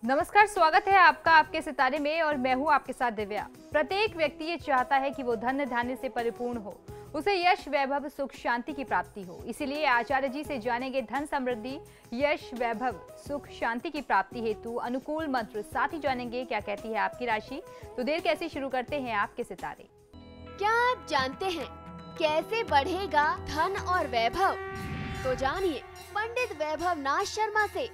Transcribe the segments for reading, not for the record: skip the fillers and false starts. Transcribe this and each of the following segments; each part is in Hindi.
नमस्कार, स्वागत है आपका आपके सितारे में और मैं हूं आपके साथ दिव्या। प्रत्येक व्यक्ति ये चाहता है कि वो धन धान्य से परिपूर्ण हो, उसे यश वैभव सुख शांति की प्राप्ति हो। इसीलिए आचार्य जी से जानेंगे धन समृद्धि यश वैभव सुख शांति की प्राप्ति हेतु अनुकूल मंत्र। साथ ही जानेंगे क्या कहती है आपकी राशि। तो देर कैसे शुरू करते हैं आपके सितारे। क्या आप जानते हैं कैसे बढ़ेगा धन और वैभव? तो जानिए पंडित वैभव नाथ शर्मा से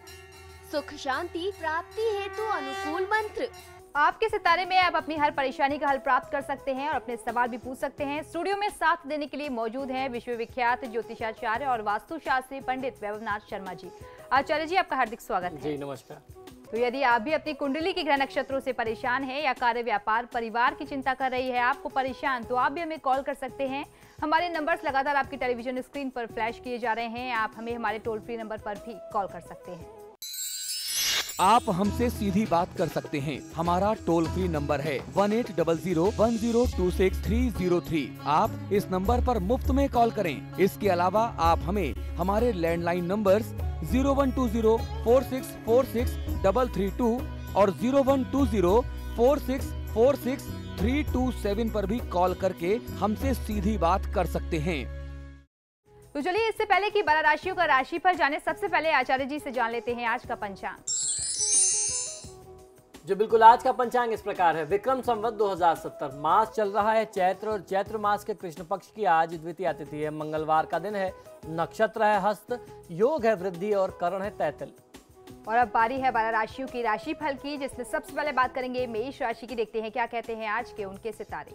सुख शांति प्राप्ति हेतु अनुकूल मंत्र। आपके सितारे में आप अपनी हर परेशानी का हल प्राप्त कर सकते हैं और अपने सवाल भी पूछ सकते हैं। स्टूडियो में साथ देने के लिए मौजूद हैं विश्वविख्यात ज्योतिषाचार्य और वास्तुशास्त्री पंडित वैभव नाथ शर्मा जी। आचार्य जी, आपका हार्दिक स्वागत है। जी नमस्कार। तो यदि आप भी अपनी कुंडली के ग्रह नक्षत्रों से परेशान हैं या कार्य व्यापार परिवार की चिंता कर रही है आपको परेशान, तो आप भी हमें कॉल कर सकते हैं। हमारे नंबर्स लगातार आपकी टेलीविजन स्क्रीन पर फ्लैश किए जा रहे हैं। आप हमें हमारे टोल फ्री नंबर पर भी कॉल कर सकते हैं। आप हमसे सीधी बात कर सकते हैं। हमारा टोल फ्री नंबर है 180010263003। आप इस नंबर पर मुफ्त में कॉल करें। इसके अलावा आप हमें हमारे लैंडलाइन नंबर्स 012046463332 और 012046463327 पर भी कॉल करके हमसे सीधी बात कर सकते हैं। तो चलिए, इससे पहले कि 12 राशियों का राशिफल जाने, सबसे पहले आचार्य जी से जान लेते हैं आज का पंचांग। जो बिल्कुल आज का पंचांग इस प्रकार है। विक्रम संवत 2070 मास चल रहा है चैत्र और चैत्र मास के कृष्ण पक्ष की आज द्वितीया तिथि है। मंगलवार का दिन है। नक्षत्र है हस्त, योग है वृद्धि और करण है तैतिल। और अब बारी है 12 राशियों की राशिफल की, जिसमें सबसे पहले बात करेंगे मेष राशि की। देखते हैं क्या कहते हैं आज के उनके सितारे।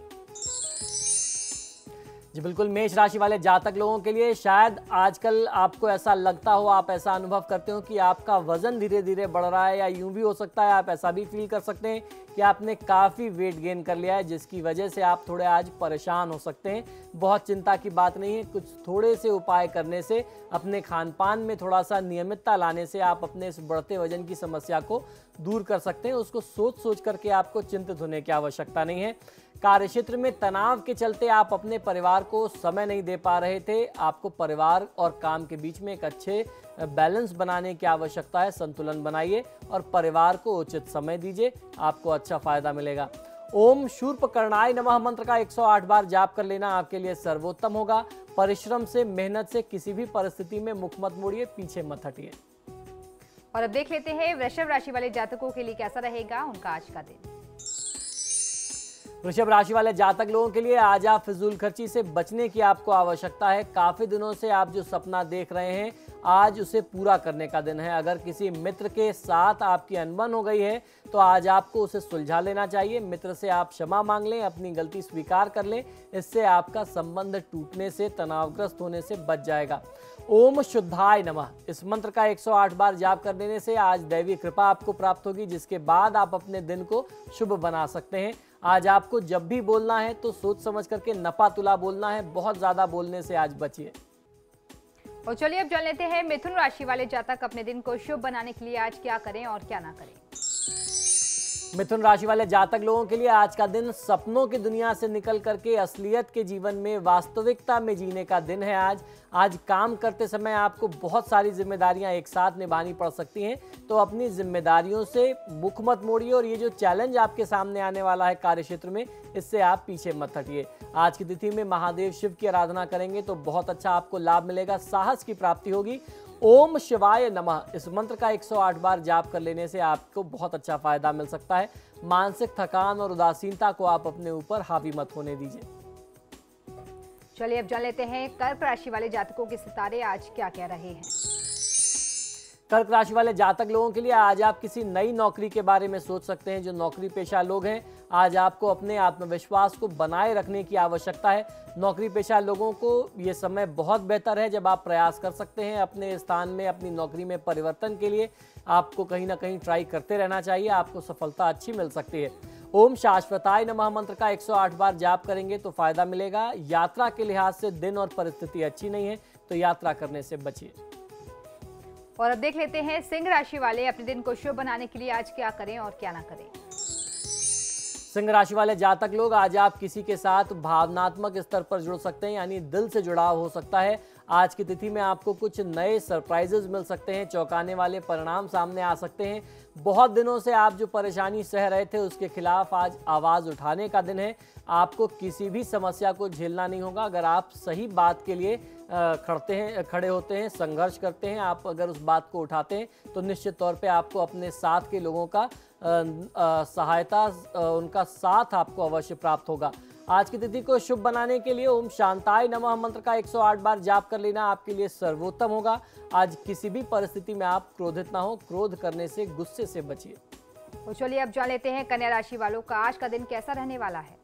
जी बिल्कुल, मेष राशि वाले जातक लोगों के लिए शायद आजकल आपको ऐसा लगता हो, आप ऐसा अनुभव करते हो कि आपका वजन धीरे धीरे बढ़ रहा है, या यूं भी हो सकता है आप ऐसा भी फील कर सकते हैं कि आपने काफ़ी वेट गेन कर लिया है, जिसकी वजह से आप थोड़े आज परेशान हो सकते हैं। बहुत चिंता की बात नहीं है। कुछ थोड़े से उपाय करने से, अपने खान पान में थोड़ा सा नियमितता लाने से आप अपने इस बढ़ते वजन की समस्या को दूर कर सकते हैं। उसको सोच सोच करके आपको चिंतित होने की आवश्यकता नहीं है। कार्यक्षेत्र में तनाव के चलते आप अपने परिवार को समय नहीं दे पा रहे थे। आपको परिवार और काम के बीच में एक अच्छे बैलेंस बनाने की आवश्यकता है। संतुलन बनाइए और परिवार को उचित समय दीजिए, आपको अच्छा फायदा मिलेगा। ओम शूर्पकर्णाय नमः मंत्र का 108 बार जाप कर लेना आपके लिए सर्वोत्तम होगा। परिश्रम से, मेहनत से किसी भी परिस्थिति में मुख मत मोड़िए, पीछे मत हटिए। और अब देख लेते हैं वृषभ राशि वाले जातकों के लिए कैसा रहेगा उनका आज का दिन। वृषभ राशि वाले जातक लोगों के लिए आज आप फिजूल खर्ची से बचने की आपको आवश्यकता है। काफी दिनों से आप जो सपना देख रहे हैं, आज उसे पूरा करने का दिन है। अगर किसी मित्र के साथ आपकी अनबन हो गई है तो आज आपको उसे सुलझा लेना चाहिए। मित्र से आप क्षमा मांग लें, अपनी गलती स्वीकार कर लें। इससे आपका संबंध टूटने से, तनावग्रस्त होने से बच जाएगा। ओम शुद्धाय नमः इस मंत्र का 108 बार जाप कर देने से आज दैवी कृपा आपको प्राप्त होगी, जिसके बाद आप अपने दिन को शुभ बना सकते हैं। आज आपको जब भी बोलना है तो सोच समझ करके नपा तुला बोलना है। बहुत ज्यादा बोलने से आज बचिए। और चलिए अब जान लेते हैं मिथुन राशि वाले जातक अपने दिन को शुभ बनाने के लिए आज क्या करें और क्या ना करें। मिथुन राशि वाले जातक लोगों के लिए आज का दिन सपनों की दुनिया से निकल करके असलियत के जीवन में, वास्तविकता में जीने का दिन है। आज काम करते समय आपको बहुत सारी जिम्मेदारियां एक साथ निभानी पड़ सकती हैं, तो अपनी जिम्मेदारियों से मुख मत मोड़िए। और ये जो चैलेंज आपके सामने आने वाला है कार्यक्षेत्र में, इससे आप पीछे मत हटिए। आज की तिथि में महादेव शिव की आराधना करेंगे तो बहुत अच्छा आपको लाभ मिलेगा, साहस की प्राप्ति होगी। ओम शिवाय नमः इस मंत्र का 108 बार जाप कर लेने से आपको बहुत अच्छा फायदा मिल सकता है। मानसिक थकान और उदासीनता को आप अपने ऊपर हावी मत होने दीजिए। चलिए अब जान लेते हैं कर्क राशि वाले जातकों के सितारे आज क्या कह रहे हैं। कर्क राशि वाले जातक लोगों के लिए आज आप किसी नई नौकरी के बारे में सोच सकते हैं। जो नौकरी पेशा लोग हैं, आज आपको अपने आत्मविश्वास को बनाए रखने की आवश्यकता है। नौकरी पेशा लोगों को ये समय बहुत बेहतर है जब आप प्रयास कर सकते हैं अपने स्थान में, अपनी नौकरी में परिवर्तन के लिए। आपको कहीं ना कहीं ट्राई करते रहना चाहिए, आपको सफलता अच्छी मिल सकती है। ओम शाश्वताय नमः मंत्र का 108 बार जाप करेंगे तो फायदा मिलेगा। यात्रा के लिहाज से दिन और परिस्थिति अच्छी नहीं है, तो यात्रा करने से बचिए। और अब देख लेते हैं सिंह राशि वाले अपने दिन को शुभ बनाने के लिए आज क्या करें और क्या ना करें। सिंह राशि वाले जातक लोग, आज आप किसी के साथ भावनात्मक स्तर पर जुड़ सकते हैं, यानी दिल से जुड़ाव हो सकता है। आज की तिथि में आपको कुछ नए सरप्राइजेज मिल सकते हैं, चौंकाने वाले परिणाम सामने आ सकते हैं। बहुत दिनों से आप जो परेशानी सह रहे थे उसके खिलाफ आज आवाज़ उठाने का दिन है। आपको किसी भी समस्या को झेलना नहीं होगा अगर आप सही बात के लिए खड़े होते हैं, संघर्ष करते हैं। आप अगर उस बात को उठाते हैं तो निश्चित तौर पे आपको अपने साथ के लोगों का सहायता, उनका साथ आपको अवश्य प्राप्त होगा। आज की तिथि को शुभ बनाने के लिए ओम शांताय नमः मंत्र का 108 बार जाप कर लेना आपके लिए सर्वोत्तम होगा। आज किसी भी परिस्थिति में आप क्रोधित ना हो, क्रोध करने से, गुस्से से बचिए। तो चलिए अब जान लेते हैं कन्या राशि वालों का आज का दिन कैसा रहने वाला है।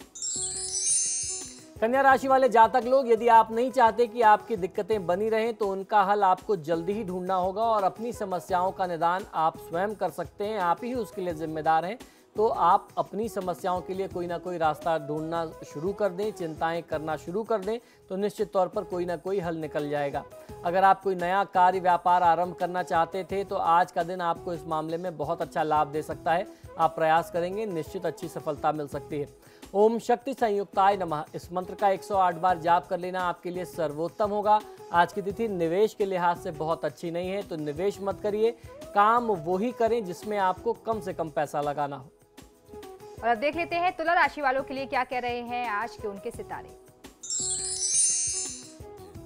कन्या राशि वाले जातक लोग, यदि आप नहीं चाहते कि आपकी दिक्कतें बनी रहें तो उनका हल आपको जल्दी ही ढूंढना होगा और अपनी समस्याओं का निदान आप स्वयं कर सकते हैं। आप ही उसके लिए जिम्मेदार हैं। तो आप अपनी समस्याओं के लिए कोई ना कोई रास्ता ढूंढना शुरू कर दें, चिंताएं करना शुरू कर दें, तो निश्चित तौर पर कोई ना कोई हल निकल जाएगा। अगर आप कोई नया कार्य व्यापार आरंभ करना चाहते थे तो आज का दिन आपको इस मामले में बहुत अच्छा लाभ दे सकता है। आप प्रयास करेंगे, निश्चित अच्छी सफलता मिल सकती है। ओम शक्ति संयुक्ताय नमः इस मंत्र का 108 बार जाप कर लेना आपके लिए सर्वोत्तम होगा। आज की तिथि निवेश के लिहाज से बहुत अच्छी नहीं है, तो निवेश मत करिए। काम वही करें जिसमें आपको कम से कम पैसा लगाना हो। और अब देख लेते हैं तुला राशि वालों के लिए क्या कह रहे हैं आज के उनके सितारे।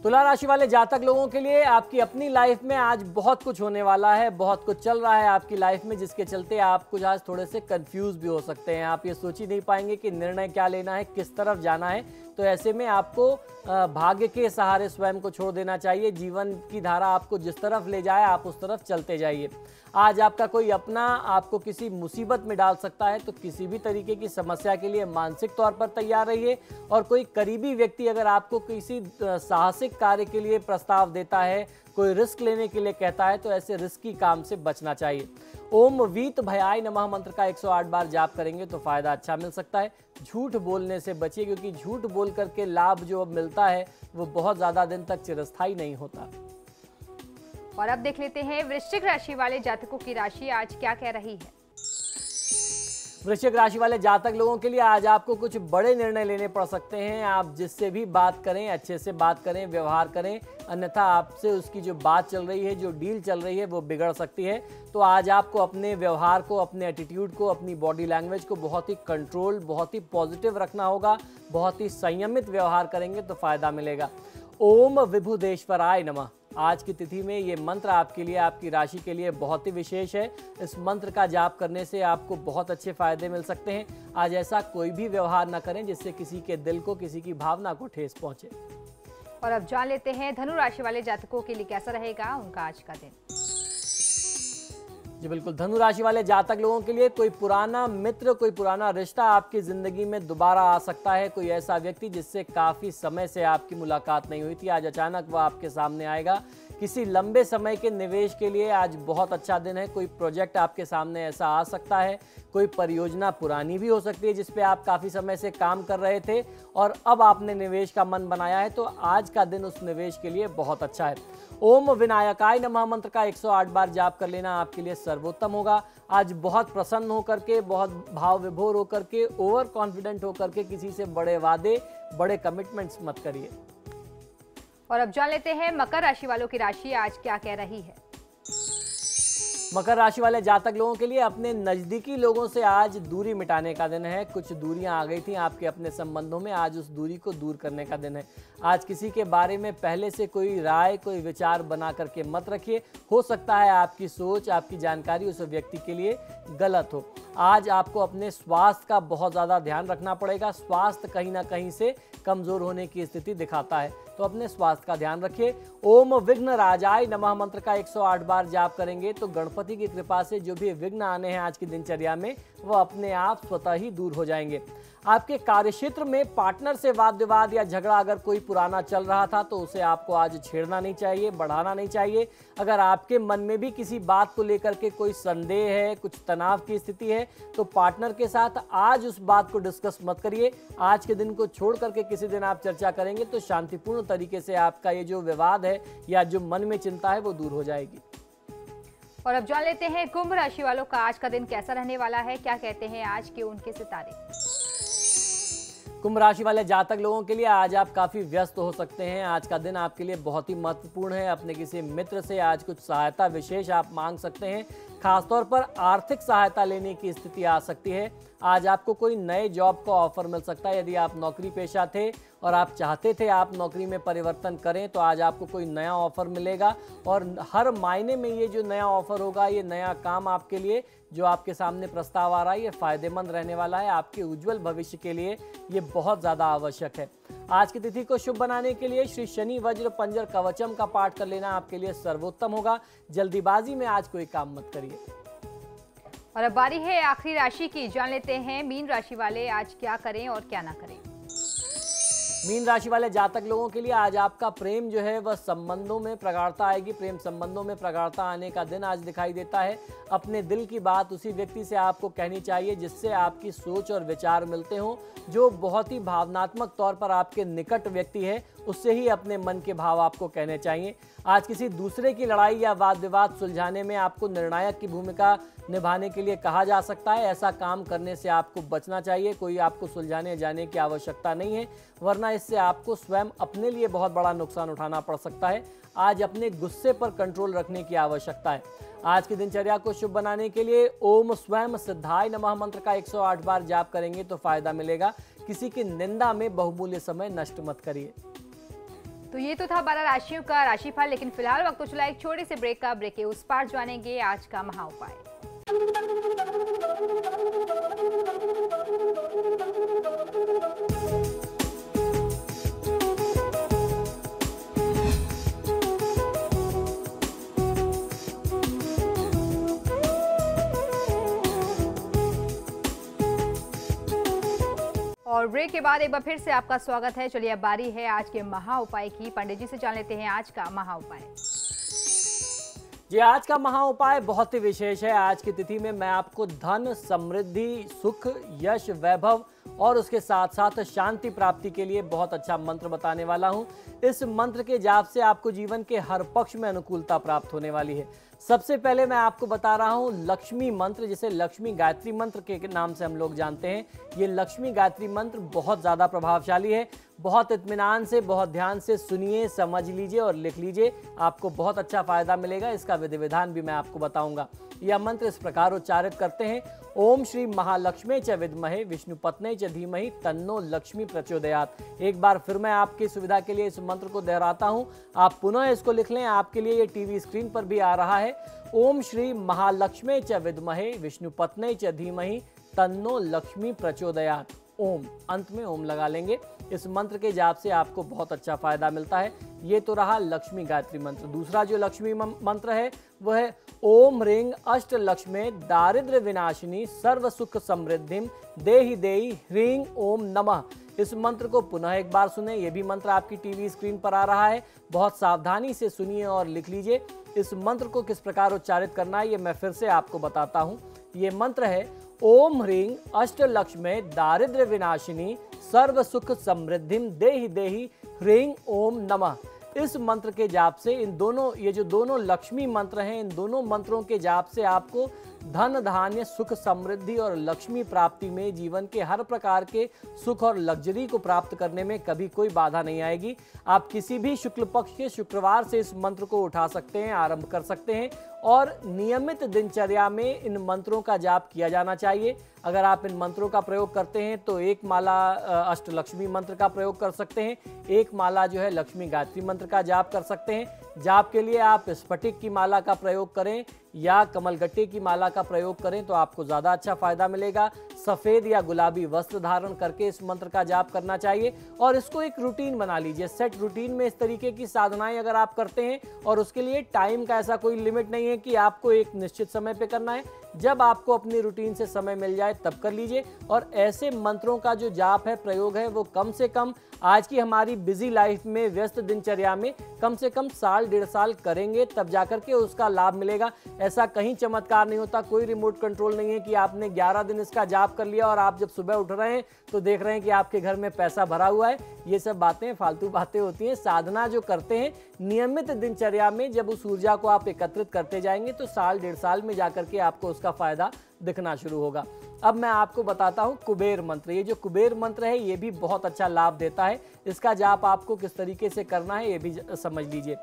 तुला राशि वाले जातक लोगों के लिए आपकी अपनी लाइफ में आज बहुत कुछ होने वाला है, बहुत कुछ चल रहा है आपकी लाइफ में, जिसके चलते आप कुछ आज थोड़े से कंफ्यूज भी हो सकते हैं। आप ये सोच ही नहीं पाएंगे कि निर्णय क्या लेना है, किस तरफ जाना है। तो ऐसे में आपको भाग्य के सहारे स्वयं को छोड़ देना चाहिए। जीवन की धारा आपको जिस तरफ ले जाए आप उस तरफ चलते जाइए। आज आपका कोई अपना आपको किसी मुसीबत में डाल सकता है, तो किसी भी तरीके की समस्या के लिए मानसिक तौर पर तैयार रहिए। और कोई करीबी व्यक्ति अगर आपको किसी साहसिक कार्य के लिए प्रस्ताव देता है, कोई रिस्क लेने के लिए कहता है, तो ऐसे रिस्की काम से बचना चाहिए। ओम वीत भयाय नमः मंत्र का 108 बार जाप करेंगे तो फायदा अच्छा मिल सकता है। झूठ बोलने से बचिए, क्योंकि झूठ बोल करके लाभ जो मिलता है वो बहुत ज्यादा दिन तक चिरस्थायी नहीं होता। और अब देख लेते हैं वृश्चिक राशि वाले जातकों की राशि आज क्या कह रही है। वृश्चिक राशि वाले जातक लोगों के लिए आज आपको कुछ बड़े निर्णय लेने पड़ सकते हैं। आप जिससे भी बात करें, अच्छे से बात करें, व्यवहार करें, अन्यथा आपसे उसकी जो बात चल रही है, जो डील चल रही है, वो बिगड़ सकती है। तो आज आपको अपने व्यवहार को, अपने एटीट्यूड को, अपनी बॉडी लैंग्वेज को बहुत ही कंट्रोल, बहुत ही पॉजिटिव रखना होगा। बहुत ही संयमित व्यवहार करेंगे तो फायदा मिलेगा। ओम विभुदेश्वराय नमः आज की तिथि में ये मंत्र आपके लिए, आपकी राशि के लिए बहुत ही विशेष है। इस मंत्र का जाप करने से आपको बहुत अच्छे फायदे मिल सकते हैं। आज ऐसा कोई भी व्यवहार न करें जिससे किसी के दिल को, किसी की भावना को ठेस पहुंचे। और अब जान लेते हैं धनु राशि वाले जातकों के लिए कैसा रहेगा उनका आज का दिन। जी बिल्कुल, धनु राशि वाले जातक लोगों के लिए कोई पुराना मित्र, कोई पुराना रिश्ता आपकी जिंदगी में दोबारा आ सकता है। कोई ऐसा व्यक्ति जिससे काफी समय से आपकी मुलाकात नहीं हुई थी, आज अचानक वह आपके सामने आएगा। किसी लंबे समय के निवेश के लिए आज बहुत अच्छा दिन है। कोई प्रोजेक्ट आपके सामने ऐसा आ सकता है, कोई परियोजना पुरानी भी हो सकती है जिस पे आप काफ़ी समय से काम कर रहे थे और अब आपने निवेश का मन बनाया है, तो आज का दिन उस निवेश के लिए बहुत अच्छा है। ओम विनायकाय नमः मंत्र का 108 बार जाप कर लेना आपके लिए सर्वोत्तम होगा। आज बहुत प्रसन्न होकर के, बहुत भाव विभोर होकर के, ओवर कॉन्फिडेंट होकर के किसी से बड़े वादे, बड़े कमिटमेंट्स मत करिए। और अब जान लेते हैं मकर राशि वालों की राशि आज क्या कह रही है। मकर राशि वाले जातक लोगों के लिए अपने नजदीकी लोगों से आज दूरी मिटाने का दिन है। कुछ दूरियां आ गई थी आपके अपने संबंधों में, आज उस दूरी को दूर करने का दिन है। आज किसी के बारे में पहले से कोई राय, कोई विचार बना करके मत रखिए। हो सकता है आपकी सोच, आपकी जानकारी उस व्यक्ति के लिए गलत हो। आज आपको अपने स्वास्थ्य का बहुत ज़्यादा ध्यान रखना पड़ेगा। स्वास्थ्य कहीं ना कहीं से कमज़ोर होने की स्थिति दिखाता है, तो अपने स्वास्थ्य का ध्यान रखिए। ओम विघ्न राजाय नमः मंत्र का 108 बार जाप करेंगे तो गणपति की कृपा से जो भी विघ्न आने हैं आज की दिनचर्या में, वह अपने आप स्वतः ही दूर हो जाएंगे। आपके कार्यक्षेत्र में पार्टनर से वाद विवाद या झगड़ा अगर कोई पुराना चल रहा था तो उसे आपको आज छेड़ना नहीं चाहिए, बढ़ाना नहीं चाहिए। अगर आपके मन में भी किसी बात को लेकर के कोई संदेह है, कुछ तनाव की स्थिति है, तो पार्टनर के साथ आज उस बात को डिस्कस मत करिए। आज के दिन को छोड़ करके किसी दिन आप चर्चा करेंगे तो शांतिपूर्ण तरीके से आपका ये जो विवाद है या जो मन में चिंता है वो दूर हो जाएगी। और अब जान लेते हैं कुंभ राशि वालों का आज का दिन कैसा रहने वाला है, क्या कहते हैं आज के उनके सितारे। कुंभ राशि वाले जातक लोगों के लिए आज आप काफी व्यस्त हो सकते हैं। आज का दिन आपके लिए बहुत ही महत्वपूर्ण है। अपने किसी मित्र से आज कुछ सहायता विशेष आप मांग सकते हैं। खासतौर पर आर्थिक सहायता लेने की स्थिति आ सकती है। आज आपको कोई नए जॉब का ऑफर मिल सकता है। यदि आप नौकरी पेशा थे और आप चाहते थे आप नौकरी में परिवर्तन करें, तो आज आपको कोई नया ऑफर मिलेगा और हर मायने में ये जो नया ऑफर होगा, ये नया काम आपके लिए जो आपके सामने प्रस्ताव आ रहा है, ये फायदेमंद रहने वाला है। आपके उज्जवल भविष्य के लिए ये बहुत ज़्यादा आवश्यक है। आज की तिथि को शुभ बनाने के लिए श्री शनि वज्र पंजर कवचम का पाठ कर लेना आपके लिए सर्वोत्तम होगा। जल्दीबाजी में आज कोई काम मत करिए। और अब बारी है आखिरी राशि की। जान लेते हैं मीन राशि वाले आज क्या करें और क्या ना करें। मीन राशि वाले जातक लोगों के लिए आज आपका प्रेम जो है वह संबंधों में प्रगाढ़ता आएगी। प्रेम संबंधों में प्रगाढ़ता आने का दिन आज दिखाई देता है। अपने दिल की बात उसी व्यक्ति से आपको कहनी चाहिए जिससे आपकी सोच और विचार मिलते हों। जो बहुत ही भावनात्मक तौर पर आपके निकट व्यक्ति है, उससे ही अपने मन के भाव आपको कहने चाहिए। आज किसी दूसरे की लड़ाई या वाद विवाद सुलझाने में आपको निर्णायक की भूमिका निभाने के लिए कहा जा सकता है। ऐसा काम करने से आपको बचना चाहिए। कोई आपको सुलझाने जाने की आवश्यकता नहीं है, वरना इससे आपको स्वयं अपने लिए बहुत बड़ा नुकसान उठाना पड़ सकता है। आज अपने गुस्से पर कंट्रोल रखने की आवश्यकता है। आज की दिनचर्या को शुभ बनाने के लिए ओम स्वयं सिद्धाय नमः मंत्र का 108 बार जाप करेंगे तो फायदा मिलेगा। किसी की निंदा में बहुमूल्य समय नष्ट मत करिए। तो ये तो था 12 राशियों का राशिफल, लेकिन फिलहाल वक्त तो चला एक छोटे से ब्रेक का। ब्रेक के उस पार जानेंगे आज का महा उपाय। और ब्रेक के बाद एक बार फिर से आपका स्वागत है। चलिए अब बारी है आज के महा उपाय की। पंडित जी से जान लेते हैं आज का महा उपाय। जी, आज का महा उपाय बहुत ही विशेष है। आज की तिथि में मैं आपको धन, समृद्धि, सुख, यश, वैभव और उसके साथ साथ शांति प्राप्ति के लिए बहुत अच्छा मंत्र बताने वाला हूं। इस मंत्र के जाप से आपको जीवन के हर पक्ष में अनुकूलता प्राप्त होने वाली है। सबसे पहले मैं आपको बता रहा हूं लक्ष्मी मंत्र, जिसे लक्ष्मी गायत्री मंत्र के नाम से हम लोग जानते हैं। ये लक्ष्मी गायत्री मंत्र बहुत ज़्यादा प्रभावशाली है। बहुत इत्मीनान से, बहुत ध्यान से सुनिए, समझ लीजिए और लिख लीजिए। आपको बहुत अच्छा फायदा मिलेगा। इसका विधि विधान भी मैं आपको बताऊंगा। यह मंत्र इस प्रकार उच्चारित करते हैं। ओम श्री महालक्ष्मी च विद्महे विष्णुपत्नी च धीमहि तन्नो लक्ष्मी प्रचोदयात्। एक बार फिर मैं आपकी सुविधा के लिए इस मंत्र को दोहराता हूं। आप पुनः इसको लिख लें। आपके लिए ये टीवी स्क्रीन पर भी आ रहा है। ओम श्री महालक्ष्मी च विद्महे विष्णुपत्नी च धीमहि तन्नो लक्ष्मी प्रचोदयात्। ओम, अंत में ओम लगा लेंगे। इस मंत्र के जाप से आपको बहुत अच्छा फायदा मिलता है। ये तो रहा लक्ष्मी गायत्री मंत्र। दूसरा जो लक्ष्मी मंत्र है वह है ओम ह्रीं अष्ट लक्ष्मे दारिद्र्य विनाशिनी सर्व सुख समृद्धिम देहि देहि ह्रीं ओम नमः। इस मंत्र को पुनः एक बार सुने। ये भी मंत्र आपकी टीवी स्क्रीन पर आ रहा है। बहुत सावधानी से सुनिए और लिख लीजिए। इस मंत्र को किस प्रकार उच्चारित करना है ये मैं फिर से आपको बताता हूँ। ये मंत्र है ओम ह्रीं अष्ट लक्ष्मे दारिद्र्य विनाशिनी सर्व सुख समृद्धिम देहि देहि ह्रीं ओम नमः। इस मंत्र के जाप से ये जो दोनों लक्ष्मी मंत्र हैं, इन दोनों मंत्रों के जाप से आपको धन, धान्य, सुख, समृद्धि और लक्ष्मी प्राप्ति में, जीवन के हर प्रकार के सुख और लग्जरी को प्राप्त करने में कभी कोई बाधा नहीं आएगी। आप किसी भी शुक्ल पक्ष के शुक्रवार से इस मंत्र को उठा सकते हैं, आरंभ कर सकते हैं और नियमित दिनचर्या में इन मंत्रों का जाप किया जाना चाहिए। अगर आप इन मंत्रों का प्रयोग करते हैं तो एक माला अष्टलक्ष्मी मंत्र का प्रयोग कर सकते हैं, एक माला जो है लक्ष्मी गायत्री मंत्र का जाप कर सकते हैं। जाप के लिए आप स्फटिक की माला का प्रयोग करें या कमलगट्टे की माला का प्रयोग करें तो आपको ज़्यादा अच्छा फायदा मिलेगा। सफ़ेद या गुलाबी वस्त्र धारण करके इस मंत्र का जाप करना चाहिए और इसको एक रूटीन बना लीजिए। सेट रूटीन में इस तरीके की साधनाएं अगर आप करते हैं, और उसके लिए टाइम का ऐसा कोई लिमिट नहीं है कि आपको एक निश्चित समय पे करना है, जब आपको अपनी रूटीन से समय मिल जाए तब कर लीजिए। और ऐसे मंत्रों का जो जाप है, प्रयोग है, वो कम से कम आज की हमारी बिजी लाइफ में, व्यस्त दिनचर्या में कम से कम साल, 1.5 साल करेंगे, तब जाकर के उसका लाभ मिलेगा। ऐसा कहीं चमत्कार नहीं होता, कोई रिमोट कंट्रोल नहीं है कि आपने 11 दिन इसका जाप कर लिया और आप जब सुबह उठ रहे हैं तो देख रहे हैं कि आपके घर में पैसा भरा हुआ है। ये सब बातें फालतू बातें होती हैं। साधना जो करते हैं नियमित दिनचर्या में, जब उस ऊर्जा को आप एकत्रित करते जाएंगे तो साल 1.5 साल में जाकर के आपको उसका फायदा दिखना शुरू होगा। अब मैं आपको बताता हूँ कुबेर मंत्र। ये जो कुबेर मंत्र है ये भी बहुत अच्छा लाभ देता है। इसका जाप आपको किस तरीके से करना है ये भी समझ लीजिए।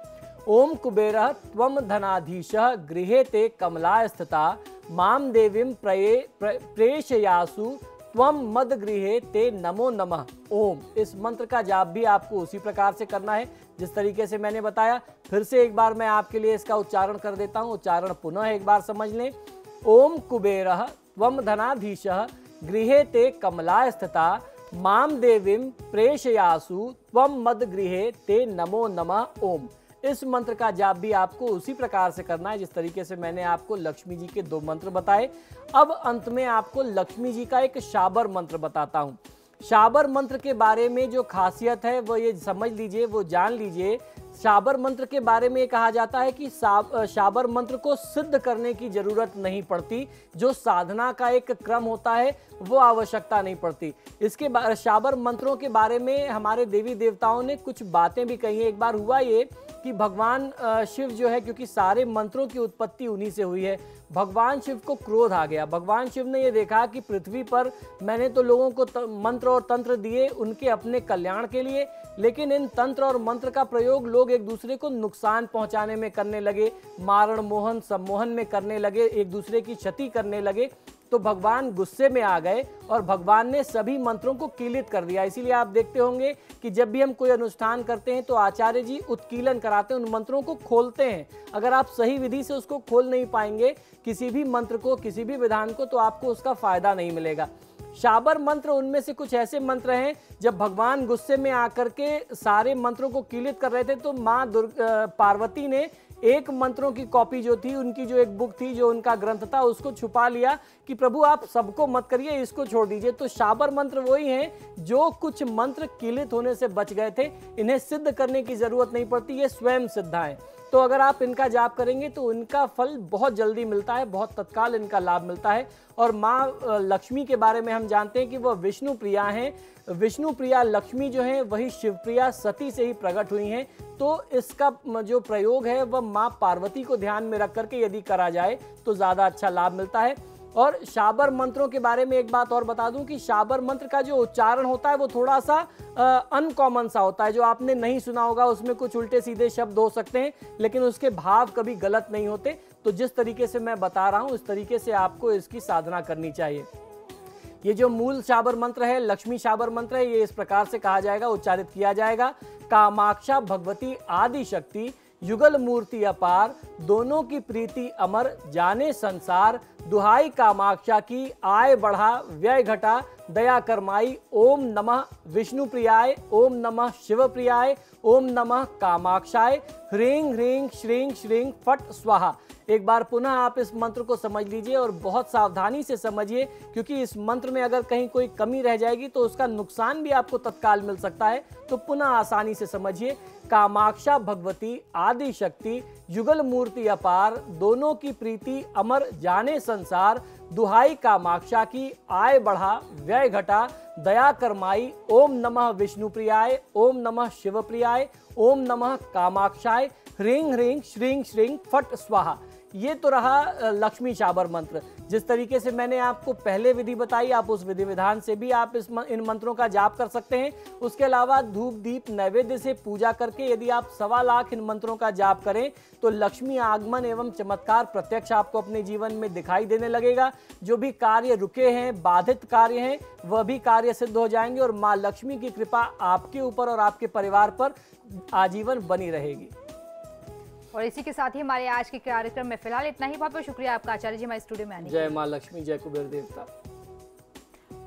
ओम कुबेरः त्वं धनाधीशः गृहे ते कमला स्थिता माम देवीं प्रेषयासु त्वं मद गृहे ते नमो नमः ओम। इस मंत्र का जाप भी आपको उसी प्रकार से करना है जिस तरीके से मैंने बताया। फिर से एक बार मैं आपके लिए इसका उच्चारण कर देता हूँ, उच्चारण पुनः एक बार समझ लें। ओम कुबेरः त्वं धनाधीशः गृहे ते कमला स्थिता माम देवीं प्रेषयासु त्वं मद गृहे ते नमो नमः ओम। इस मंत्र का जाप भी आपको उसी प्रकार से करना है जिस तरीके से मैंने आपको लक्ष्मी जी के 2 मंत्र बताए। अब अंत में आपको लक्ष्मी जी का एक शाबर मंत्र बताता हूं। शाबर मंत्र के बारे में जो खासियत है वो ये समझ लीजिए, वो जान लीजिए। शाबर मंत्र के बारे में कहा जाता है कि शाबर मंत्र को सिद्ध करने की जरूरत नहीं पड़ती। जो साधना का एक क्रम होता है वो आवश्यकता नहीं पड़ती। इसके शाबर मंत्रों के बारे में हमारे देवी देवताओं ने कुछ बातें भी कही है। एक बार हुआ ये कि भगवान शिव जो है, क्योंकि सारे मंत्रों की उत्पत्ति उन्हीं से हुई है, भगवान शिव को क्रोध आ गया। भगवान शिव ने ये देखा कि पृथ्वी पर मैंने तो लोगों को मंत्र और तंत्र दिए उनके अपने कल्याण के लिए, लेकिन इन तंत्र और मंत्र का प्रयोग लोग एक दूसरे को नुकसान पहुंचाने में करने लगे, मारण मोहन सम्मोहन में करने लगे, एक दूसरे की क्षति करने लगे। तो भगवान गुस्से में आ गए और भगवान ने सभी मंत्रों को कीलित कर दिया। इसीलिए आप देखते होंगे कि जब भी हम कोई अनुष्ठान करते हैं तो आचार्य जी उत्कीलन कराते हैं, उन मंत्रों को खोलते हैं। अगर आप सही विधि से उसको खोल नहीं पाएंगे किसी भी मंत्र को, किसी भी विधान को, तो आपको उसका फायदा नहीं मिलेगा। शाबर मंत्र उनमें से कुछ ऐसे मंत्र हैं, जब भगवान गुस्से में आकर के सारे मंत्रों को कीलित कर रहे थे तो माँ पार्वती ने एक मंत्रों की कॉपी जो थी, उनकी जो एक बुक थी, जो उनका ग्रंथ था, उसको छुपा लिया कि प्रभु आप सबको मत करिए, इसको छोड़ दीजिए। तो शाबर मंत्र वही हैं जो कुछ मंत्र कीलित होने से बच गए थे, इन्हें सिद्ध करने की जरूरत नहीं पड़ती, ये स्वयं सिद्ध हैं। तो अगर आप इनका जाप करेंगे तो इनका फल बहुत जल्दी मिलता है, बहुत तत्काल इनका लाभ मिलता है। और माँ लक्ष्मी के बारे में हम जानते हैं कि वह विष्णु प्रिया हैं। विष्णु प्रिया लक्ष्मी जो है वही शिवप्रिया सती से ही प्रकट हुई हैं। तो इसका जो प्रयोग है वह माँ पार्वती को ध्यान में रख करके यदि करा जाए तो ज़्यादा अच्छा लाभ मिलता है। और शाबर मंत्रों के बारे में एक बात और बता दूं कि शाबर मंत्र का जो उच्चारण होता है वो थोड़ा सा अनकॉमन सा होता है, जो आपने नहीं सुना होगा। उसमें कुछ उल्टे सीधे शब्द हो सकते हैं लेकिन उसके भाव कभी गलत नहीं होते। तो जिस तरीके से मैं बता रहा हूं उस तरीके से आपको इसकी साधना करनी चाहिए। ये जो मूल शाबर मंत्र है, लक्ष्मी शाबर मंत्र है, ये इस प्रकार से कहा जाएगा, उच्चारित किया जाएगा। कामाक्षा भगवती आदि शक्ति युगल मूर्ति अपार, दोनों की प्रीति अमर जाने संसार, दुहाई कामाक्षा की आय बढ़ा व्यय घटा, दया करमाई ओम नमः विष्णु प्रियाय, ओम नमः शिव प्रियाय, ओम नमः कामाक्षाय, ह्रीं ह्रीं श्रीं श्रीं फट स्वाहा। एक बार पुनः आप इस मंत्र को समझ लीजिए और बहुत सावधानी से समझिए, क्योंकि इस मंत्र में अगर कहीं कोई कमी रह जाएगी तो उसका नुकसान भी आपको तत्काल मिल सकता है। तो पुनः आसानी से समझिए। कामाक्षा भगवती आदि शक्ति युगल मूर्ति अपार, दोनों की प्रीति अमर जाने संसार, दुहाई कामाक्षा की आय बढ़ा व्यय घटा, दया करमाई ओम नमः विष्णु प्रियाय, ओम नमः शिव प्रियाय, ओम नमः कामाक्षाय, ह्रीं ह्रीं श्रीं श्रीं फट स्वाहा। ये तो रहा लक्ष्मी शाबर मंत्र। जिस तरीके से मैंने आपको पहले विधि बताई, आप उस विधि विधान से भी आप इन मंत्रों का जाप कर सकते हैं। उसके अलावा धूप दीप नैवेद्य से पूजा करके यदि आप 1.25 लाख इन मंत्रों का जाप करें तो लक्ष्मी आगमन एवं चमत्कार प्रत्यक्ष आपको अपने जीवन में दिखाई देने लगेगा। जो भी कार्य रुके हैं, बाधित कार्य हैं, वह भी कार्य सिद्ध हो जाएंगे और माँ लक्ष्मी की कृपा आपके ऊपर और आपके परिवार पर आजीवन बनी रहेगी। और इसी के साथ ही हमारे आज के कार्यक्रम में फिलहाल इतना ही। बहुत बहुत शुक्रिया आपका आचार्य जी हमारे स्टूडियो में आने। जय माँ लक्ष्मी, जय कुबेर देवता।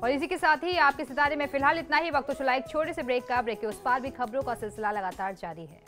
और इसी के साथ ही आपके सितारे में फिलहाल इतना ही। वक्त तो चला एक छोटे से ब्रेक का। ब्रेक के उस पार भी खबरों का सिलसिला लगातार जारी है।